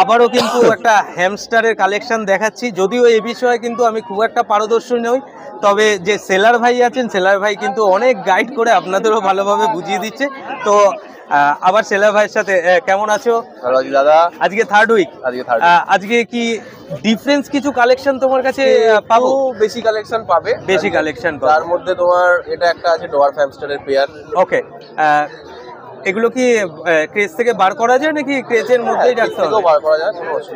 আবারও কিন্তু একটা হ্যামস্টারের কালেকশন দেখাচ্ছি, যদিও এই বিষয়ে কিন্তু আমি খুব একটা পারদর্শী নই, তবে যে সেলার ভাই আছেন সেলার ভাই কিন্তু অনেক গাইড করে আপনাদেরও ভালোভাবে বুঝিয়ে দিচ্ছে। তো আবার সেলার ভাইয়ের সাথে কেমন আছো? ভালো আছি দাদা। আজকে থার্ড উইক, আজকে কি ডিফারেন্স কিছু কালেকশন তোমার কাছে পাবো? বেশি কালেকশন পাবে, বেশি কালেকশন পাবো। তার মধ্যে তোমার এটা একটা আছে ডোয়ার্ফ হ্যামস্টারের পেয়ার। ওকে, এগুলো কি ক্রেজ থেকে বার করা যায় নাকি ক্রেজের মধ্যেই রাখতে হবে? বার করা যায়।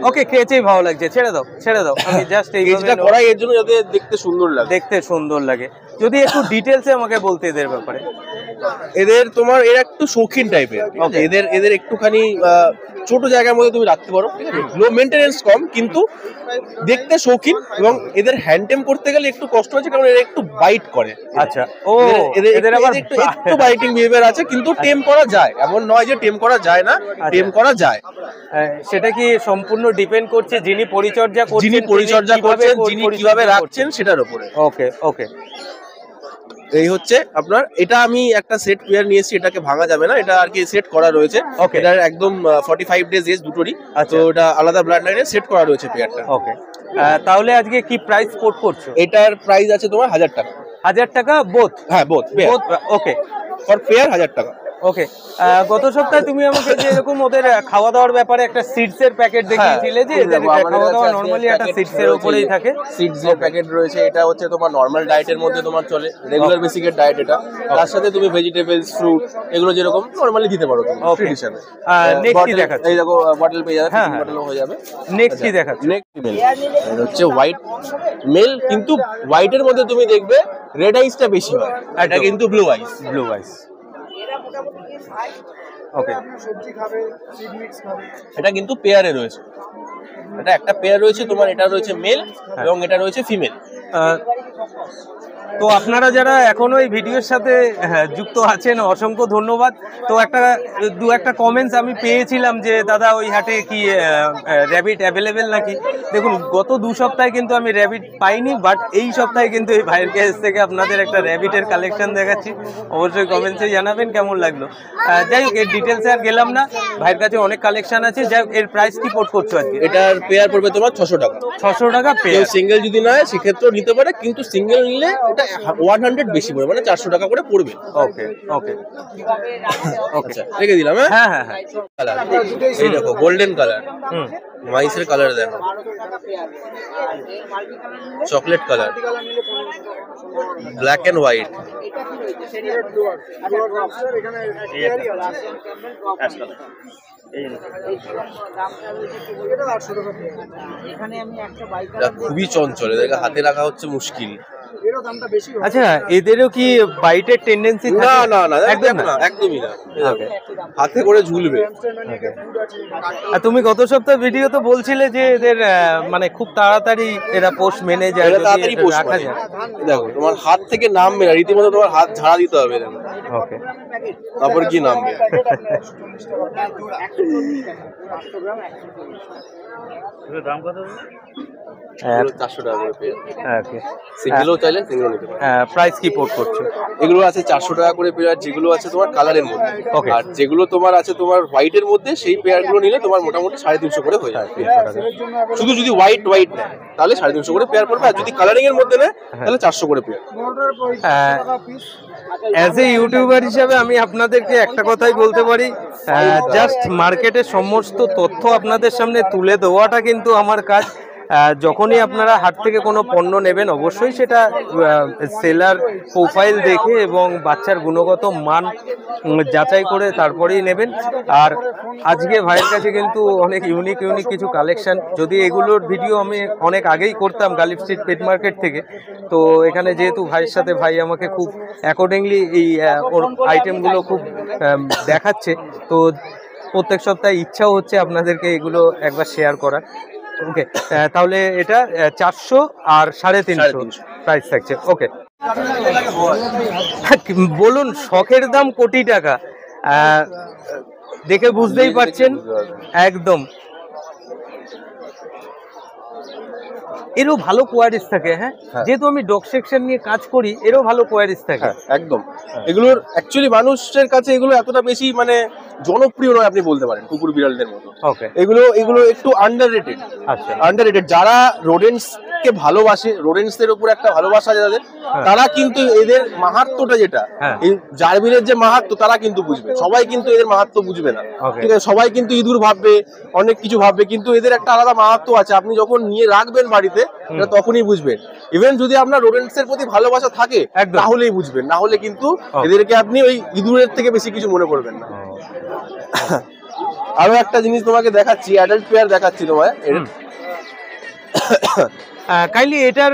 ওকে, ক্রেজেই ভালো লাগছে, ছেড়ে দাও ছেড়ে দাও। আমি জাস্ট এইটা করাই এর জন্য যাতে দেখতে সুন্দর লাগে। দেখতে সুন্দর লাগে। যদি একটু ডিটেইলসে আমাকে বলতে এদের ব্যাপারে। এদের তোমার এরা একটু শৌখিন টাইপের, এদের একটুখানি ছোট জায়গার মধ্যে তুমি রাখতে পারো, লো মেইনটেনেন্স কম, কিন্তু দেখতে শৌখিন। এবং এদের হ্যান্ডটেম করতে গেলে একটু কষ্ট আছে, কারণ এরা একটু বাইট করে। আচ্ছা, ও এদের আবার একটু বাইটিং বিহেভিয়ার আছে, কিন্তু টেম করা যায়, এমন নয় যে টেম করা যায় না, টেম করা যায়। সেটা কি সম্পূর্ণ ডিপেন্ড করছে যিনি পরিচর্যা করছেন, যিনি কিভাবে রাখছেন সেটার উপরে। ওকে ওকে, এই হচ্ছে আপনার, এটা আমি একটা সেট পেয়ার নিয়েছি, এটাকে ভাঙা যাবে না, এটা আর কি সেট করা রয়েছে। এটার একদম 45 ডেজ এজ দুটোরই, তো এটা আলাদা ব্লাড লাইনে সেট করা রয়েছে পেয়ারটা। ওকে, তাহলে আজকে কি প্রাইস কোট করছো? এটার প্রাইস আছে তোমার 1000 টাকা। 1000 টাকা বোথ? হ্যাঁ, বোথ। ওকে, ফর পেয়ার 1000 টাকা। ওকে, গত সপ্তাহে তুমি আমাকে যে এরকম ওদের খাওয়া দাওয়ার ব্যাপারে একটা সিডস এর প্যাকেট দেখিয়েছিলে, যে এদের খাওয়া দাওয়া নরমালি একটা সিডস এর উপরেই থাকে। সিডস এর প্যাকেট রয়েছে, এটা হচ্ছে তোমার নরমাল ডায়েটের মধ্যে তোমার চলে, রেগুলার বেসিকের ডায়েট এটা। তার সাথে তুমি ভেজিটেবলস, ফ্রুট এগুলো যেরকম নরমালি দিতে পারো তুমি ফ্রি হিসেবে। নেক্সট কি দেখাচ্ছ? এই দেখো বটল পেয়ে যাবে, বটলও হয়ে যাবে। নেক্সট কি দেখাচ্ছ? নেক্সট মেল, এটা হচ্ছে হোয়াইট মেল, কিন্তু হোয়াইটের মধ্যে তুমি দেখবে রেড আইসটা বেশি হয়, এটা কিন্তু ব্লু আইস। ব্লু আইস, ওকে। এটা কিন্তু পেয়ারে রয়েছে, এটা একটা পেয়ার রয়েছে তোমার, এটা রয়েছে মেল এবং এটা রয়েছে ফিমেল। তো আপনারা যারা এখনো এই ভিডিওর সাথে যুক্ত আছেন অসংখ্য ধন্যবাদ। তো দু একটা কমেন্টস আমি পেয়েছিলাম যে দাদা ওই হাটে কি র্যাবিট অ্যাভেলেবেল নাকি। দেখুন, গত 2 সপ্তাহে কিন্তু আমি র্যাবিট পাইনি, বাট এই সপ্তাহে কিন্তু এই ভাইয়ের কাছ থেকে আপনাদের একটা র্যাবিটের কালেকশন দেখাচ্ছি। অবশ্যই কমেন্টসে জানাবেন কেমন লাগলো। যাই হোক, এর ডিটেলসে আর গেলাম না, ভাইয়ের কাছে অনেক কালেকশন আছে। যাই হোক, এর প্রাইস কি পোর্ট করছো আজকে? এটার পেয়ার পড়বে তোমার 600 টাকা। 600 টাকা পেয়ার। সিঙ্গেল যদি নয় সেক্ষেত্রেও নিতে পারে, কিন্তু সিঙ্গেল নিলে ওটা 100 বেশি পড়বে, মানে 400 টাকা করে পড়বে। ওকে ওকে ওকে, রেখে দিলাম। হ্যাঁ হ্যাঁ হ্যাঁ, কালার এই দেখো, গোল্ডেন কালার, মাইসের কালার দেখো, chocolate colour, black and white, খুবই চঞ্চল, এদেরকে হাতে রাখা হচ্ছে মুশকিল। আচ্ছা, এদেরও কি বাইটের টেন্ডেন্সি? না না না, একদমই না, হাতে করে ঝুলবে। আর তুমি গত সপ্তাহ ভিডিও তো বলছিলে যে এদের মানে খুব তাড়াতাড়ি এরা পোষ মেনে যায়, তাড়াতাড়ি পোষ রাখা যায়। দেখো, তোমার হাত থেকে নামবে না, রীতিমতো তোমার হাত ঝাড়া দিতে হবে। ওকে, তারপর কি নামবে। দাম কত? 400 টাকা করে পেয়ার। ওকে, সিঙ্গেলও চাইলে সিঙ্গেল নিতে পারো। প্রাইস কি পোর্ট করছো? এগুলো আছে 400 টাকা করে পেয়ার, যেগুলো আছে তোমার কালারের মধ্যে। আর যেগুলো তোমার আছে তোমার হোয়াইটের মধ্যে, সেই পেয়ারগুলো নিলে তোমার মোটামুটি 350 করে হয়ে যাবে। শুধু যদি হোয়াইট নেয় তাহলে 350 করে পেয়ার পড়বে, আর যদি কালারিং এর মধ্যে নেয় তাহলে 400 করে পেয়ার। অ্যাজ এ ইউটিউবার হিসাবে আমি আপনাদেরকে একটা কথাই বলতে পারি, জাস্ট মার্কেটের সমস্ত তথ্য আপনাদের সামনে তুলে দেওয়াটা কিন্তু আমার কাজ। যখনই আপনারা হাট থেকে কোনো পণ্য নেবেন, অবশ্যই সেটা সেলার প্রোফাইল দেখে এবং বাচ্চার গুণগত মান যাচাই করে তারপরেই নেবেন। আর আজকে ভাইয়ের কাছে কিন্তু অনেক ইউনিক কিছু কালেকশন, যদি এগুলোর ভিডিও আমি অনেক আগেই করতাম গালিব স্ট্রিট পেট মার্কেট থেকে, তো এখানে যেহেতু ভাইয়ের সাথে ভাই আমাকে খুব অ্যাকর্ডিংলি এই ওর আইটেমগুলো খুব দেখাচ্ছে, তো প্রত্যেক সপ্তাহে ইচ্ছাও হচ্ছে আপনাদেরকে এগুলো একবার শেয়ার করার। ওকে, তাহলে এটা 400 আর 350 প্রাইস থাকছে। ওকে, বলুন, শখের দাম কোটি টাকা, দেখে বুঝতেই পারছেন একদম। এরও ভালো কোয়ালিটিস থাকে। হ্যাঁ, যেহেতু আমি ডগ সেকশন নিয়ে কাজ করি, এরও ভালো কোয়ালিটিস থাকে। একদম, এগুলোর অ্যাকচুয়ালি মানুষের কাছে এগুলো এতটা বেশি মানে জনপ্রিয় নয় আপনি বলতে পারেন কুকুর বিড়ালদের মতো। ওকে, এগুলো একটু আন্ডাররেটেড। আচ্ছা, আন্ডাররেটেড। যারা রোডেন্টস কে ভালোবাসে, রোডেন্টস এর উপর একটা ভালোবাসা যাদের, তারা কিন্তু এদের মাহাত্ম্যটা যেটা এই জার্বিনের যে মাহাত্ম্য তারা কিন্তু বুঝবে। সবাই কিন্তু এদের মাহাত্ম্য বুঝবে না, ঠিক আছে? সবাই কিন্তু ইঁদুর ভাববে, অনেক কিছু ভাববে, কিন্তু এদের একটা আলাদা মাহাত্ম্য আছে। আপনি যখন নিয়ে রাখবেন বাড়িতে তখনই বুঝবেন। ইভেন যদি আপনার রোডেন্টস এর প্রতি ভালোবাসা থাকে তাহলেই বুঝবেন, না হলে কিন্তু এদেরকে আপনি ওই ইঁদুরের থেকে বেশি কিছু মনে করবেন না। আরো একটা জিনিস তোমাকে দেখাচ্ছি, অ্যাডাল্ট পেয়ার দেখাচ্ছি তোমায়। কাইন্ডলি এটার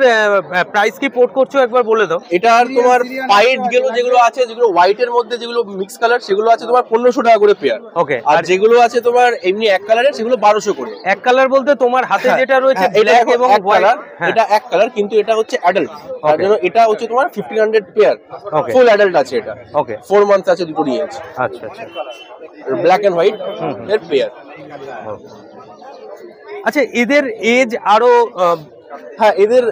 প্রাইস কি পোর্ট করছো একবার বলে দাও। এটার তোমার পাইট যেগুলো আছে, যেগুলো হোয়াইট এর মধ্যে যেগুলো মিক্স কালার, সেগুলো আছে তোমার 1500 টাকা করে পেয়ার। ওকে, আর যেগুলো আছে তোমার এমনি এক কালারের সেগুলো 1200 করে। এক কালার বলতে তোমার হাতে যেটা রয়েছে ব্ল্যাক এবং হোয়াইট, এটা এক কালার, কিন্তু এটা হচ্ছে অ্যাডাল্ট। তার জন্য এটা হচ্ছে তোমার 1500 পেয়ার। ফুল অ্যাডাল্ট আছে এটা। ওকে, 4 মান্থস আছে, দুটো নিয়ে আছে। আচ্ছা আচ্ছা, ব্ল্যাক এন্ড হোয়াইট এর পেয়ার। আচ্ছা, এদের এজ আরো হ্যাঁ, এদের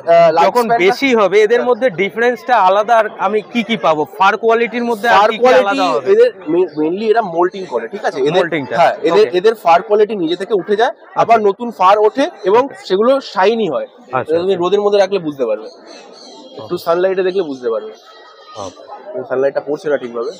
যখন বেশি হবে এদের মধ্যে ডিফারেন্সটা আলাদা। আর আমি কি কি পাবো ফার কোয়ালিটির মধ্যে? ফার কোয়ালিটি এদের মেইনলি এরা মোল্টিং করে, ঠিক আছে? হ্যাঁ, এদের ফার কোয়ালিটি নিজে থেকে উঠে যায়, আবার নতুন ফার ওঠে এবং সেগুলো শাইনি হয়। তুমি রোদের মধ্যে রাখলে বুঝতে পারবে, একটু সানলাইটে দেখলে বুঝতে পারবে। সানলাইটটা পড়ছে না ঠিকভাবে।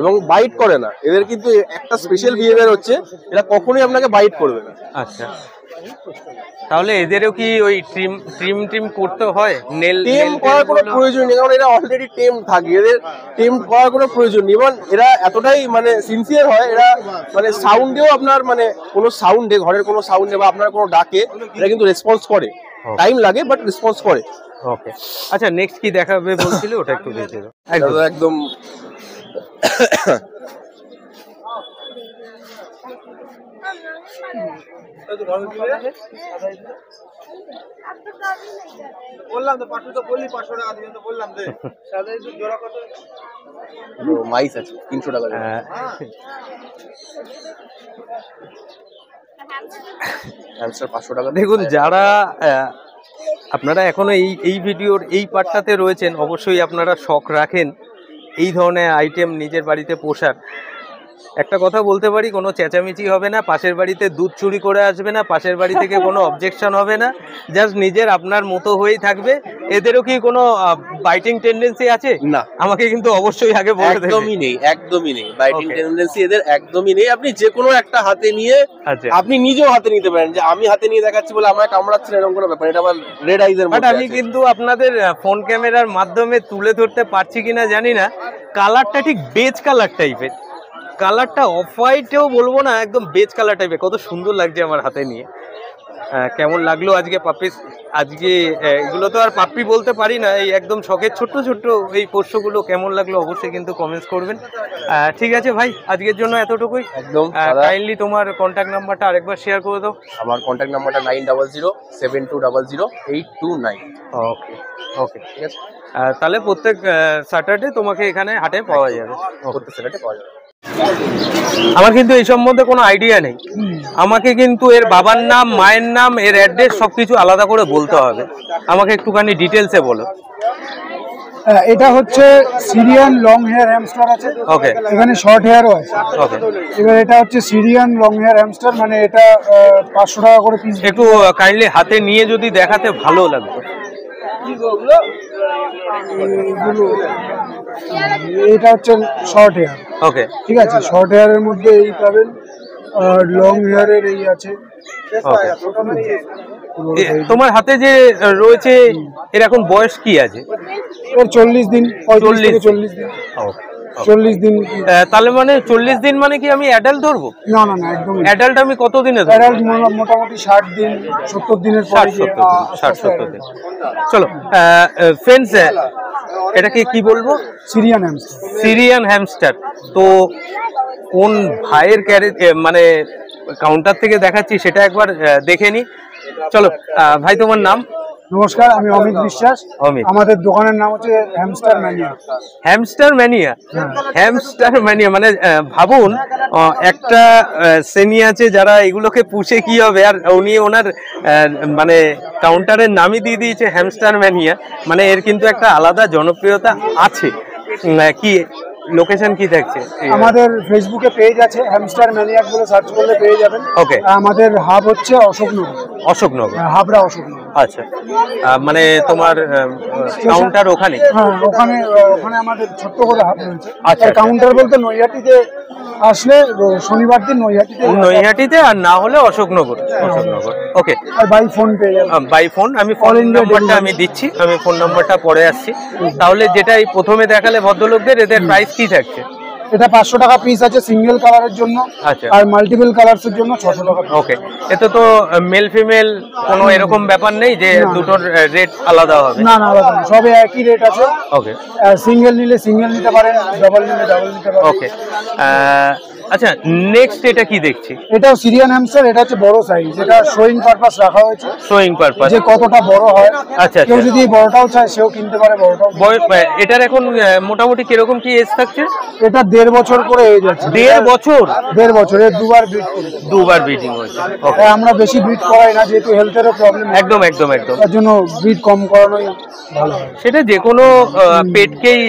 এবং বাইট করে না এদের, কিন্তু একটা স্পেশাল বিহেভিয়ার হচ্ছে এরা কখনোই আপনাকে বাইট করবে না। আচ্ছা, তাহলে এদেরও কি ওই ট্রিম করতে হয়? টেম করার কোনো প্রয়োজন নেই, কারণ এরা অলরেডি টেম থাকে। এদের টেম করার কোনো প্রয়োজন নেই। এবং এরা এতটাই মানে সিনসিয়ার হয়, এরা মানে সাউন্ডেও আপনার মানে কোনো সাউন্ডে, ঘরের কোনো সাউন্ডে বা আপনার কোনো ডাকে এরা কিন্তু রেসপন্স করে। টাইম লাগে বাট রেসপন্স করে। ওকে, আচ্ছা, নেক্সট কি দেখাবে বলছিল ওটা একটু দেখিয়ে দাও। একদম বললাম তো 500 তো বললি, 500 টাকা দিবেন তো বললাম দে। সাদা জোড়া কত? মাইস আছে 300 টাকা। হ্যামস্টার 500 টাকা। দেখুন, যারা আপনারা এখনো এই ভিডিওর এই পার্টটাতে রয়েছেন, অবশ্যই আপনারা শখ রাখেন এই ধরনের আইটেম নিজের বাড়িতে পোষার। একটা কথা বলতে পারি, কোনো চেঁচামেচি হবে না, পাশের বাড়িতে দুধ চুরি করে আসবে না, পাশের বাড়ি থেকে কোনো অবজেকশন হবে না, জাস্ট নিজের আপনার মতো হয়েই থাকবে। এদেরও কি কোনো বাইটিং টেন্ডেন্সি আছে? না, আমাকে কিন্তু অবশ্যই আগে বলে দেবেন। একদমই নেই, একদমই নেই বাইটিং টেন্ডেন্সি এদের, একদমই নেই। আপনি যে কোনো একটা হাতে নিয়ে আপনি নিজেও হাতে নিতে পারেন, যে আমি হাতে নিয়ে দেখাচ্ছি বলে আমায় কামড়াচ্ছে না, এরকম কোনো ব্যাপার। এটা আবার রেড আইজের মধ্যে। আমি কিন্তু আপনাদের ফোন ক্যামেরার মাধ্যমে তুলে ধরতে পারছি কিনা জানি না, কালারটা ঠিক বেজ কালার টাইপের। কালারটা অফ হোয়াইটেও বলবো না, একদম বেজ কালার টাইপের। কত সুন্দর লাগছে আমার হাতে নিয়ে। কেমন লাগলো আজকে পাপ্পি? আজকে এগুলো তো আর পাপ্পি বলতে পারি না, এই একদম শখের ছোট্ট ছোট্ট এই পোষ্যগুলো কেমন লাগলো অবশ্যই কিন্তু কমেন্টস করবেন। ঠিক আছে ভাই, আজকের জন্য এতটুকুই। একদম। কাইন্ডলি তোমার কন্ট্যাক্ট নাম্বারটা আরেকবার শেয়ার করে দাও। আমার কন্ট্যাক্ট নাম্বারটা 9007200829। ওকে ওকে, ঠিক আছে। তাহলে প্রত্যেক স্যাটারডে তোমাকে এখানে হাটে পাওয়া যাবে। প্রত্যেক স্যাটারডে পাওয়া যাবে। আমার কিন্তু এই সম্বন্ধে কোনো আইডিয়া নেই। আমাকে কিন্তু এর বাবার নাম, মায়ের নাম, এর অ্যাড্রেস সবকিছু আলাদা করে বলতে হবে। আমাকে একটুখানি ডিটেলসে বলো। এটা হচ্ছে সিরিয়ান লং হেয়ার হ্যামস্টার আছে। ওকে, এখানে শর্ট হেয়ারও আছে। ওকে, এবার এটা হচ্ছে সিরিয়ান লং হেয়ার হ্যামস্টার, মানে এটা 500 টাকা করে পিস। একটু কাইন্ডলি হাতে নিয়ে যদি দেখাতে ভালো লাগবে। এটা হচ্ছে শর্ট হেয়ার। ওকে, ঠিক আছে, শর্ট হেয়ারের মধ্যে এই পাবেন, আর লং হেয়ারের এই আছে। তোমার হাতে যে রয়েছে এর এখন বয়স কি আছে? এর 40 দিন, 40 দিন। 40 দিন। তাহলে মানে 40 দিন মানে কি আমি অ্যাডাল্ট ধরবো? না না না, একদম অ্যাডাল্ট আমি কত দিনে ধরবো? অ্যাডাল্ট মোটামুটি 60 দিন 70 দিনের পর। 60-70 দিন। চলো ফ্রেন্ডস, এটাকে কি বলবো? Syrian hamster. Syrian hamster. তো কোন ভাইয়ের মানে কাউন্টার থেকে দেখাচ্ছি সেটা একবার দেখে নি। চলো ভাই, তোমার নাম? নমস্কার, আমি অমিত বিশ্বাস। অমিত। আমাদের দোকানের নাম হচ্ছে hamster mania. Hamster mania, hamster mania মানে ভাবুন একটা শ্রেণী আছে যারা এগুলোকে পুষে কি হবে, আর উনি ওনার মানে কাউন্টারের নামই দিয়ে দিয়েছে হ্যামস্টার ম্যানিয়া, মানে এর কিন্তু একটা আলাদা জনপ্রিয়তা আছে। কি লোকেশন কি থাকছে? আমাদের ফেসবুকে পেজ আছে হ্যামস্টার ম্যানিয়াক বলে সার্চ করলে পেয়ে যাবেন। ওকে। আমাদের হাব হচ্ছে অশোকনগর। অশোকনগর, হাবড়া অশোকনগর। আচ্ছা। মানে তোমার কাউন্টার ওখানে? হ্যাঁ, ওখানে ওখানে আমাদের ছোট্ট করে হাব রয়েছে। আচ্ছা, কাউন্টার বলতে নৈহাটিতে আসলে শনিবার দিন নৈহাটিতে, আর না হলে অশোকনগর। অশোকনগর, ওকে। আর বাই ফোন পেয়ে যাবেন। বাই ফোন, আমি ফোন নাম্বারটা আমি দিচ্ছি, আমি ফোন নাম্বারটা পরে আসছি। তাহলে যেটা এই প্রথমে দেখালে ভদ্রলোকদের, এদের প্রাইস কি থাকছে? এটা 500 টাকা পিস আছে সিঙ্গেল কালারের জন্য। আচ্ছা। আর মাল্টিপল কালারসের জন্য 600 টাকা। ওকে। এতে তো মেল ফিমেল কোনো এরকম ব্যাপার নেই যে দুটোর রেট আলাদা হবে? না না, আলাদা না, সবে একই রেট আছে। ওকে। সিঙ্গেল নিলে সিঙ্গেল নিতে পারেন, ডাবল নিলে ডাবল নিতে পারেন। ওকে। আচ্ছা, নেক্সট এটা কি দেখছি? এটাও সিরিয়ান হ্যামস্টার। এটা হচ্ছে বড় সাইজ, এটা শোয়িং পারপাস রাখা হয়েছে। শোয়িং পারপাস, যে কতটা বড় হয়। আচ্ছা, কেউ আচ্ছা। যদি বড়টাও চায় সেও কিনতে পারে, বড়টাও। এটার এখন মোটামুটি কিরকম কি এজ থাকছে? এটা 1.5 বছর করে এজ আছে। 1.5 বছর? 1.5 বছর। এর দুবার ব্রিড করি। দুবার ব্রিডিং হয়েছে। ওকে। আমরা বেশি ব্রিড করাই না, যেহেতু হেলথেরও প্রবলেম। একদম একদম একদম। তার জন্য ব্রিড কম করানোই ভালো হয়। সেটা যে কোনো পেটকেই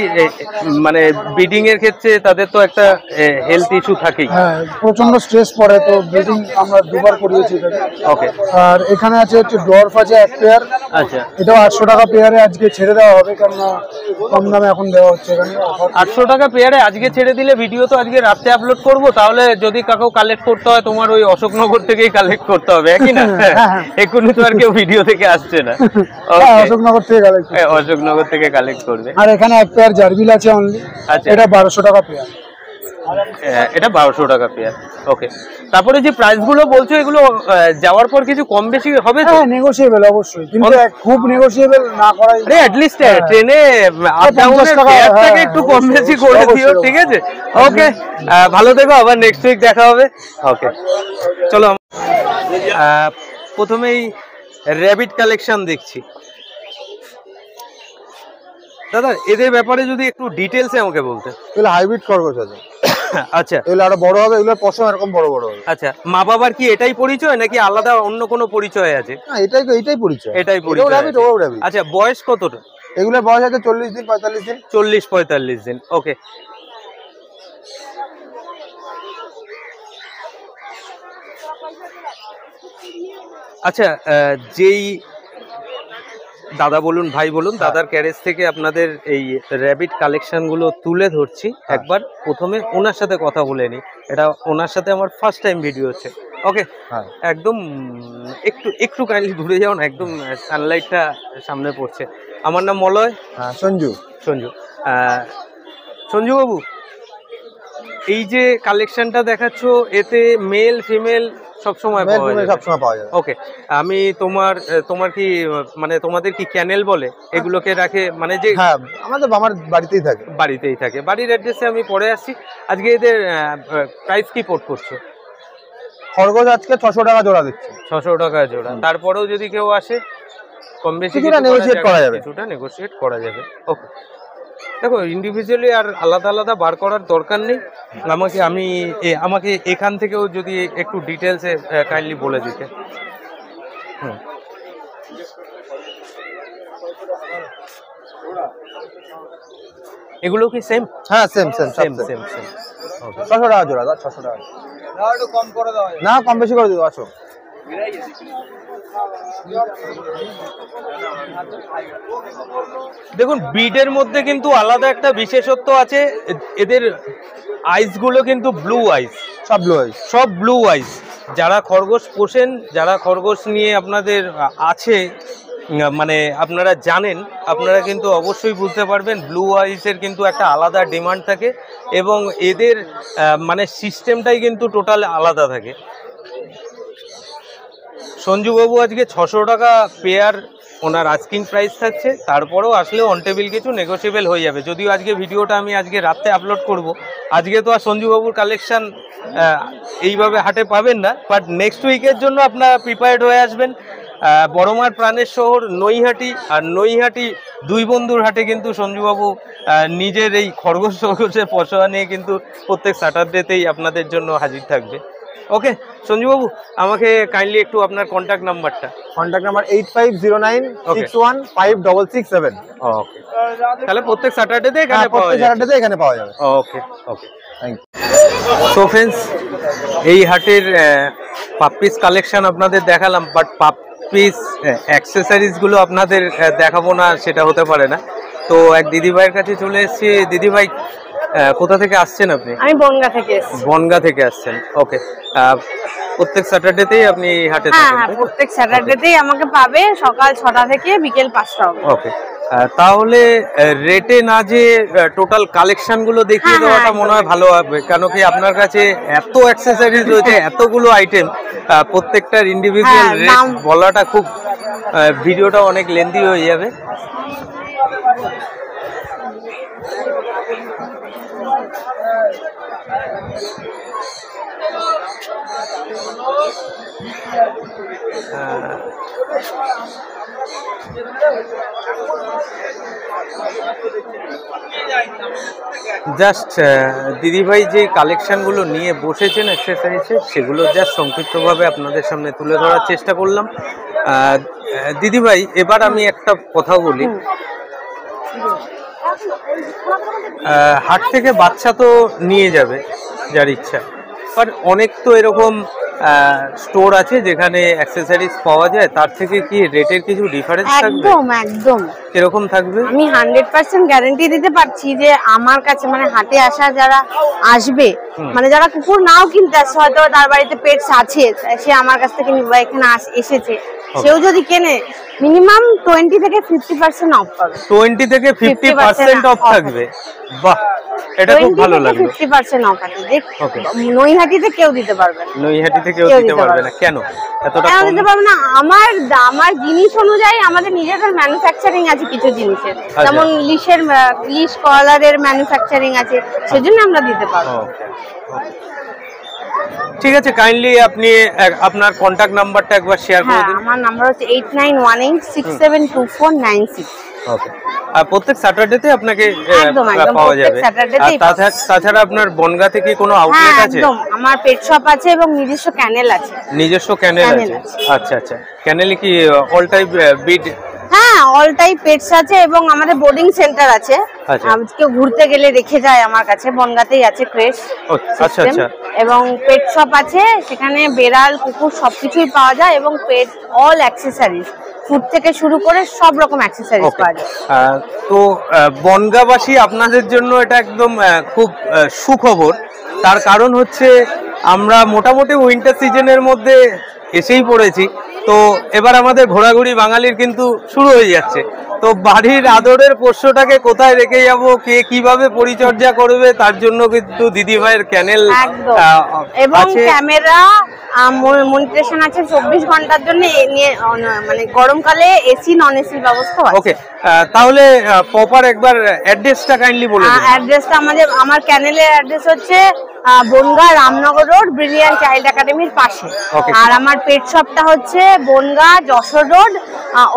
মানে ব্রিডিং এর ক্ষেত্রে তাদের তো একটা হেলথ ইস্যু থাকেই। হ্যাঁ, প্রচন্ড স্ট্রেস পড়ে, তো ব্রিডিং আমরা দুবার করিয়েছি এটাকে। ওকে। আর এখানে আছে হচ্ছে ডোয়ার্ফ আছে 1 পেয়ার। আচ্ছা। এটাও 800 টাকা পেয়ারে আজকে ছেড়ে দেওয়া হবে, কেননা কম দামে এখন দেওয়া হচ্ছে এখানে। 800 টাকা পেয়ারে আজকে ছেড়ে দিলে, ভিডিও তো আজকে রাতে আপলোড করব, তাহলে যদি কাকেও কালেক্ট করতে হয় তোমার ওই অশোকনগর থেকেই কালেক্ট করতে হবে, একই না? এক্ষুনি তো আর কেউ ভিডিও থেকে আসছে না। অশোকনগর থেকে কালেক্ট। অশোকনগর থেকে কালেক্ট করবে। আর এখানে 1 পেয়ার জার্বিল আছে অনলি। আচ্ছা। এটা 1200 টাকা পেয়ার। এটা 1200 টাকা পেয়ার। ওকে। তারপরে যে প্রাইস গুলো বলছো, এগুলো যাওয়ার পর কিছু কম বেশি হবে তো? হ্যাঁ, নেগোশিয়েবল অবশ্যই, কিন্তু খুব নেগোশিয়েবল না করাই। আরে অ্যাট লিস্ট ট্রেনে আপ ডাউনের ফেয়ারটাকে একটু কম বেশি করে দিও, ঠিক আছে? ওকে, ভালো থেকো, আবার নেক্সট উইক দেখা হবে। ওকে, চলো। প্রথমেই র্যাবিট কালেকশন দেখছি। দাদা, এদের ব্যাপারে যদি একটু ডিটেলসে আমাকে বলতে। এগুলো হাইব্রিড খরগোশ আছে। আচ্ছা। এগুলো আরো বড় হবে, এগুলো পশম এরকম বড় বড় হবে। আচ্ছা, মা বাবার কি এটাই পরিচয় নাকি আলাদা অন্য কোনো পরিচয় আছে? না, এটাই পরিচয়। এটাই পরিচয়। রাবিট, ওরাও রাবিট। আচ্ছা, বয়স কতটা? এগুলোর বয়স আছে 40 দিন 45 দিন। 40-45 দিন। ওকে। আচ্ছা, যেই দাদা বলুন, ভাই বলুন, দাদার ক্যারেজ থেকে আপনাদের এই র্যাবিট কালেকশনগুলো তুলে ধরছি। একবার প্রথমে ওনার সাথে কথা বলে নিই। এটা ওনার সাথে আমার ফার্স্ট টাইম ভিডিও হচ্ছে। ওকে। একদম একটু একটু কাইন্ডলি ঘুরে যাও না, একদম সানলাইটটা সামনে পড়ছে। আমার নাম মলয়। হ্যাঁ, সঞ্জু। সঞ্জু বাবু, এই যে কালেকশনটা দেখাচ্ছ, এতে মেল ফিমেল সবসময় পাওয়া যায়? ওকে। আমি তোমার কি মানে তোমাদের কি চ্যানেল বলে এগুলোকে রাখে, মানে যে? হ্যাঁ, আমার বাড়িতেই থাকে। বাড়ির অ্যাড্রেসে আমি পরে আসছি। আজকে এদের প্রাইস কি পোর্ট করছো? খরগোশ আজকে 600 টাকা জোড়া দিচ্ছে। 600 টাকা জোড়া। তারপরেও যদি কেউ আসে, কম বেশি কিছুটা নেগোশিয়েট করা যাবে। কিছুটা নেগোশিয়েট করা যাবে। ওকে। দেখো, ইন্ডিভিজুয়ালি আর আলাদা আলাদা বার করার দরকার নেই। আমাকে এখান থেকেও যদি একটু ডিটেলসে কাইন্ডলি বলে দিতে। এগুলো কি সেম? হ্যাঁ, সেম। 600 টাকা জোড়া, 600 টাকা। না, কম বেশি করে দেবো, আসো। দেখুন, ব্রিডের মধ্যে কিন্তু আলাদা একটা বিশেষত্ব আছে। এদের আইস গুলো কিন্তু ব্লু আইস, সব ব্লু আইস। যারা খরগোশ পোষেন, যারা খরগোশ নিয়ে আপনাদের আছে, মানে আপনারা জানেন, আপনারা কিন্তু অবশ্যই বুঝতে পারবেন ব্লু আইসের কিন্তু একটা আলাদা ডিমান্ড থাকে, এবং এদের মানে সিস্টেমটাই কিন্তু টোটাল আলাদা থাকে। সঞ্জুবাবু আজকে 600 টাকা পেয়ার ওনার আস্কিং প্রাইস থাকছে। তারপরেও আসলে অন টেবিল কিছু নেগোসিয়েবল হয়ে যাবে। যদিও আজকে ভিডিওটা আমি আজকে রাতে আপলোড করব, আজকে তো আর সঞ্জুবাবুর কালেকশন এইভাবে হাটে পাবেন না, বাট নেক্সট উইকের জন্য আপনারা প্রিপেয়ার্ড হয়ে আসবেন। বড়মার প্রাণের শহর নৈহাটি, আর নৈহাটি দুই বন্ধুর হাটে কিন্তু সঞ্জুবাবু নিজের এই খরগোশের পশোয়া নিয়ে কিন্তু প্রত্যেক স্যাটারডেতেই আপনাদের জন্য হাজির থাকবে। ওকে সঞ্জুবাবু, আমাকে কাইন্ডলি একটু আপনার কন্ট্যাক্ট নাম্বারটা। Contact number 8509615667। ওকে, তাহলে প্রত্যেক স্যাটারডেতে এখানে পাওয়া যাবে। স্যাটারডেতে এখানে পাওয়া যাবে। ওকে ওকে, থ্যাংক ইউ। সো ফ্রেন্ডস, এই হাটের পাপ্পিস কালেকশন আপনাদের দেখালাম, বাট পাপ্পিস অ্যাক্সেসরিজগুলো আপনাদের দেখাবো না সেটা হতে পারে না। তো এক দিদিভাইয়ের কাছে চলে এসেছি। দিদিভাই, কোথা থেকে আসছেন আপনি? আমি বনগা থেকে এসেছি। বনগা থেকে আসছেন, ওকে। প্রত্যেক স্যাটারডেতেই আপনি হাটে হ্যাঁ থাকেন? হ্যাঁ, প্রত্যেক স্যাটারডেতেই আমাকে পাবে, সকাল 6টা থেকে বিকেল 5টা অবধি। ওকে, তাহলে রেটে না যে টোটাল কালেকশন গুলো দেখিয়ে হ্যাঁ, দেওয়াটা হ্যাঁ, মনে হয় ভালো হবে, কেন কি আপনার কাছে এত অ্যাক্সেসরিজ রয়েছে, এতগুলো আইটেম, প্রত্যেকটার ইন্ডিভিজুয়াল হ্যাঁ, রেট দাম। বলাটা খুব, ভিডিওটা অনেক লেন্দি হয়ে যাবে। জাস্ট দিদিভাই যে কালেকশনগুলো নিয়ে বসেছেন অ্যাক্সেসরিজের, সেগুলো জাস্ট সংক্ষিপ্তভাবে আপনাদের সামনে তুলে ধরার চেষ্টা করলাম। দিদিভাই, এবার আমি একটা কথা বলি, হাট থেকে বাচ্চা তো নিয়ে যাবে যার ইচ্ছা, বাট অনেক তো এরকম স্টোর আছে যেখানে অ্যাক্সেসরিজ পাওয়া যায়, তার থেকে কি রেটের কিছু ডিফারেন্স থাকবে? একদম একদম কিরকম থাকবে? আমি 100% গ্যারান্টি দিতে পারছি যে আমার কাছে মানে হাটে আসা যারা আসবে, মানে যারা কুকুর নাও কিনতে আসছে, হয়তো তার বাড়িতে পেটস আছে, সে আমার কাছ থেকে বা এখানে এসেছে, সেও যদি কেনে মিনিমাম 20 থেকে 50% অফ পাবে। 20 থেকে 50% অফ থাকবে? বাহ, এটা খুব ভালো লাগলো। 50% অফ আছে, যে Okay. নৈহাটিতে কেউ দিতে পারবে না। নৈহাটিতে কেউ দিতে পারবে না? কেন এতটা কেন কম? দিতে পারবে না? আমার জিনিস অনুযায়ী আমাদের নিজেদের ম্যানুফ্যাকচারিং আছে কিছু জিনিসের, যেমন লিশ কলারের ম্যানুফ্যাকচারিং আছে, সেজন্য আমরা দিতে পারবো। ঠিক আছে, কাইন্ডলি আপনি আপনার কন্টাক্ট নাম্বারটা একবার শেয়ার করে হ্যাঁ, দিন। আমার নাম্বার হচ্ছে 8918672496। ওকে, আর প্রত্যেক স্যাটারডেতে আপনাকে একদম, পাওয়া প্রত্যেক যাবে। স্যাটারডেতেই আর তাছাড়া আপনার বনগা থেকে কোনো হ্যাঁ আউটলেট আছে? একদম, আমার পেট শপ আছে এবং নিজস্ব ক্যানেল আছে। নিজস্ব ক্যানেল ক্যানেল আছে? আছে। আচ্ছা আচ্ছা, ক্যানেলে কি অল টাইপ বিড? হ্যাঁ, অল টাইপ পেটস আছে এবং আমাদের বোর্ডিং সেন্টার আছে। আচ্ছা। কেউ ঘুরতে গেলে রেখে যায় আমার কাছে, বনগাতেই আছে ক্রেশ আচ্ছা আচ্ছা, এবং পেট শপ আছে, সেখানে বেড়াল কুকুর সবকিছুই পাওয়া যায় এবং পেট অল অ্যাক্সেসরিজ, ফুড থেকে শুরু করে সব রকম অ্যাক্সেসরিজ পাওয়া যায়। তো বনগাঁবাসী আপনাদের জন্য এটা একদম খুব সুখবর। তার কারণ হচ্ছে আমরা মোটামুটি উইন্টার সিজনের মধ্যে এসেই পড়েছি, তো এবার আমাদের ঘোরাঘুরি বাঙালির কিন্তু শুরু হয়ে যাচ্ছে। তো বাড়ির আদরের পোষ্যটাকে কোথায় রেখে যাব, কে কিভাবে পরিচর্যা করবে, তার জন্য কিন্তু দিদিভাইয়ের ক্যানেল এবং আছে, ক্যামেরা মনিটরেশন আছে 24 ঘন্টার জন্য, মানে গরমকালে এসি নন এসির ব্যবস্থা আছে। ওকে, তাহলে প্রপার একবার অ্যাড্রেসটা কাইন্ডলি বলে দিন। অ্যাড্রেসটা আমার ক্যানেলের অ্যাড্রেস হচ্ছে Bangaon Ramnagar road, brilliant child একাডেমির পাশে। আর আমার পেট শপটা হচ্ছে বনগা যশোর রোড,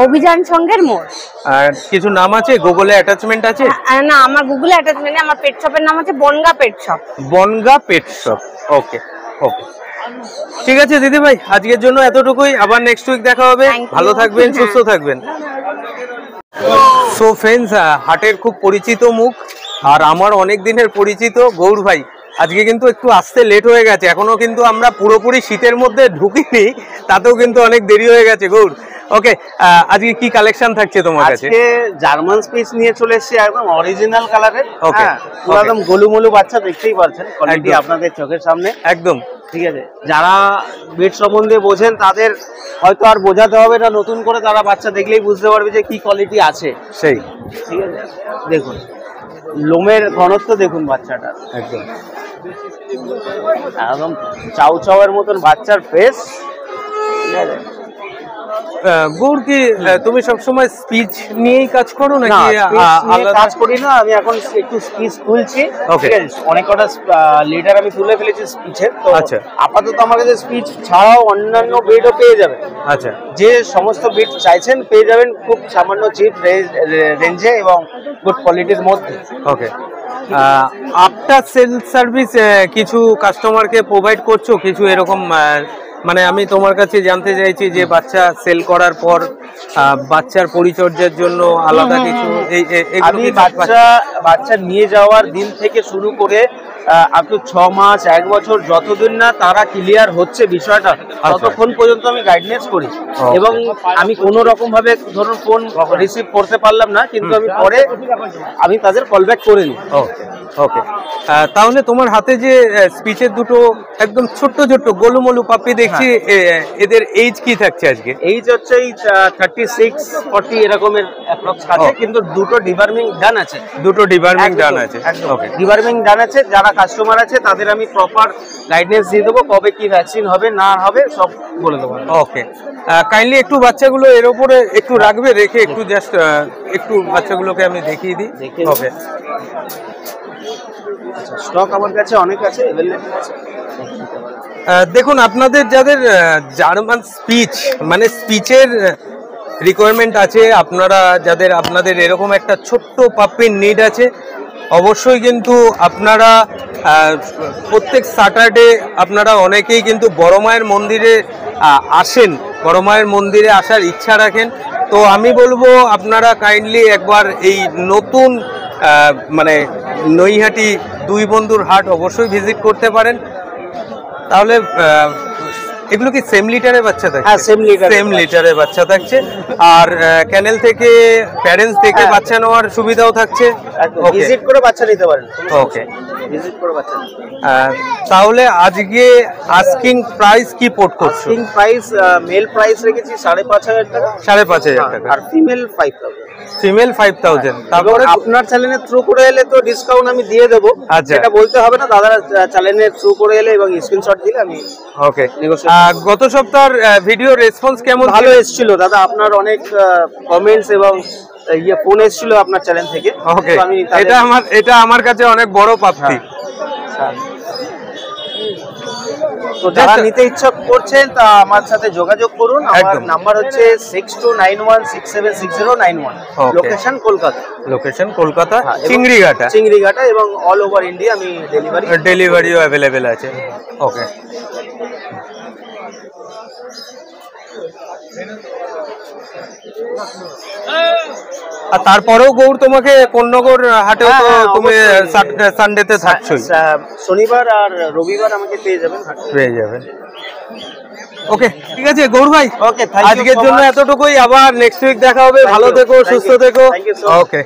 অভিযান সংঘের মোড়। আর কিছু নাম আছে, গুগলে অ্যাটাচমেন্ট আছে? না, আমার গুগলে অ্যাটাচমেন্ট নেই, আমার পেট শপের নাম হচ্ছে Bongaon pet shop. Bongaon pet shop, okay okay, ঠিক আছে দিদি ভাই, আজকের জন্য এতটুকুই। আবার নেক্সট উইক দেখা হবে। ভালো থাকবেন, সুস্থ থাকবেন। সো ফ্রেন্ডস, হাটের খুব পরিচিত মুখ আর আমার অনেক দিনের পরিচিত গৌর ভাই আজকে কিন্তু একটু আসতে লেট হয়ে গেছে, এখনো কিন্তু আমরা পুরোপুরি শীতের মধ্যে ঢুকিনি, তাতেও কিন্তু অনেক দেরি হয়ে গেছে। গৌর, ওকে, আজকে কি কালেকশন থাকছে তোমার কাছে? আজকে জার্মান স্পিচ নিয়ে চলে এসেছি, একদম অরিজিনাল কালারের। ওকে, পুরো একদম গোলুমলু বাচ্চা, দেখতেই পাচ্ছেন কোয়ালিটি আপনাদের চোখের সামনে। একদম ঠিক আছে, যারা বেড সম্বন্ধে বোঝেন তাদের হয়তো আর বোঝাতে হবে না, নতুন করে তারা বাচ্চা দেখলেই বুঝতে পারবে যে কি কোয়ালিটি আছে। সেই, ঠিক আছে, দেখুন লোমের ঘনত্ব দেখুন বাচ্চাটার, একদম একদম চাউ চাউয়ের মতন বাচ্চার ফেস। ঠিক আছে, গৌর কি তুমি সবসময় স্পিচ নিয়েই কাজ করো না, নাকি speech নিয়ে আলাদা? কাজ করি না, আমি এখন একটু স্পিচ তুলছি। Okay. ঠিক আছে, অনেক কটা লিডার আমি তুলে ফেলেছি স্পিচের। তো আচ্ছা। আপাতত আমার কাছে স্পিচ ছাড়াও অন্যান্য বেডও পেয়ে যাবেন। আচ্ছা, যে সমস্ত বিট চাইছেন পেয়ে যাবেন খুব সামান্য চিপ রেঞ্জে এবং গুড কোয়ালিটির মধ্যে। ওকে। আফটার সেল সার্ভিস কিছু কাস্টমারকে প্রোভাইড করছো কিছু এরকম মানে আমি তোমার কাছে জানতে চাইছি যে বাচ্চা সেল করার পর বাচ্চার পরিচর্যার জন্য আলাদা কিছু এগুলো আমি কি বাচ্চা নিয়ে যাওয়ার দিন থেকে শুরু করে আপ টু 6 মাস 1 বছর যতদিন না তারা ক্লিয়ার হচ্ছে বিষয়টা ততক্ষণ পর্যন্ত আমি গাইডেন্স করি। এবং আমি কোনো রকম ভাবে ধরুন ফোন রিসিভ করতে পারলাম না, কিন্তু আমি পরে আমি তাদের কল ব্যাক করে নিই। ওকে ওকে। তাহলে তোমার হাতে যে স্পিচের দুটো একদম ছোট্ট ছোট্ট গোলুমলু পাপি দেখছি, এদের এজ কি থাকছে আজকে? এইজ হচ্ছে এই 36-40 এরকমের অ্যাপ্রক্স আছে, কিন্তু দুটো ডিভার্মিং ডান আছে। দুটো ডিভার্মিং ডান আছে। ওকে, ডিভার্মিং ডান আছে। যারা কাস্টমার আছে তাদের আমি প্রপার গাইডেন্স দিয়ে দেবো, কবে কি ভ্যাকসিন হবে না হবে সব বলে দেবো। ওকে, কাইন্ডলি একটু বাচ্চাগুলো এর উপরে একটু রাখবে, রেখে একটু জাস্ট একটু বাচ্চাগুলোকে আমি দেখিয়ে দিই। ওকে, স্টক আমার কাছে অনেক আছে, अवेलेबल আছে। দেখুন আপনাদের যাদের জার্মান স্পিচ মানে স্পিচের রিকোয়ারমেন্ট আছে, আপনারা যাদের আপনাদের এরকম একটা ছোট্ট পাপ্পির নিড আছে, অবশ্যই কিন্তু আপনারা প্রত্যেক স্যাটারডে আপনারা অনেকেই কিন্তু বড় মায়ের মন্দিরে আসেন, বড় মায়ের মন্দিরে আসার ইচ্ছা রাখেন। তো আমি বলবো আপনারা কাইন্ডলি একবার এই নতুন মানে নৈহাটি দুই বন্ধুর হাট অবশ্যই ভিজিট করতে পারেন। তাহলে এগুলো কি সেম লিটারে বাচ্চা থাকছে? হ্যাঁ, সেম লিটারে বাচ্চা থাকছে। আর ক্যানেল থেকে প্যারেন্টস থেকে বাচ্চা নেওয়ার সুবিধাও থাকছে। ভিজিট করে বাচ্চা নিতে পারেন। ওকে, ভিজিট করে বাচ্চা। তাহলে আজকে আস্কিং প্রাইস কি পোর্ট করছো? আস্কিং প্রাইস মেল প্রাইস রেখেছি 5,500 টাকা, 5,500 টাকা, আর ফিমেল 5,000। ফিমেল 5,000। তারপরে আপনার চ্যানেলের থ্রু করে এলে তো ডিসকাউন্ট আমি দিয়ে দেবো। আচ্ছা, এটা বলতে হবে না, দাদারা চ্যানেলের থ্রু করে এলে এবং স্ক্রিনশট দিলে আমি। ওকে, গত সপ্তাহের ভিডিও রেসপন্স কেমন? ভালো এসেছিল দাদা, আপনার অনেক কমেন্টস এবং ফোন এসেছিল আপনার চ্যানেল থেকে। ওকে, এটা আমার কাছে অনেক বড় প্রাপ্তি। তো যারা নিতে ইচ্ছা করছেন তা আমার সাথে যোগাযোগ করুন। আমার নাম্বার হচ্ছে 6291676091। লোকেশন কলকাতা। লোকেশন কলকাতা, চিংড়িঘাটা এবং অল ওভার ইন্ডিয়া আমি ডেলিভারিও অ্যাভেলেবেল আছে। ওকে, আর তারপরেও গৌর তোমাকে কোন্নগর হাটেও তো তুমি সানডেতে থাকছোই, শনিবার আর রবিবার আমাকে পেয়ে যাবেন। ওকে, ঠিক আছে গৌর ভাই, ওকে, আজকের জন্য এতটুকুই। আবার নেক্সট উইক দেখা হবে। ভালো থেকো, সুস্থ থেকো। ওকে।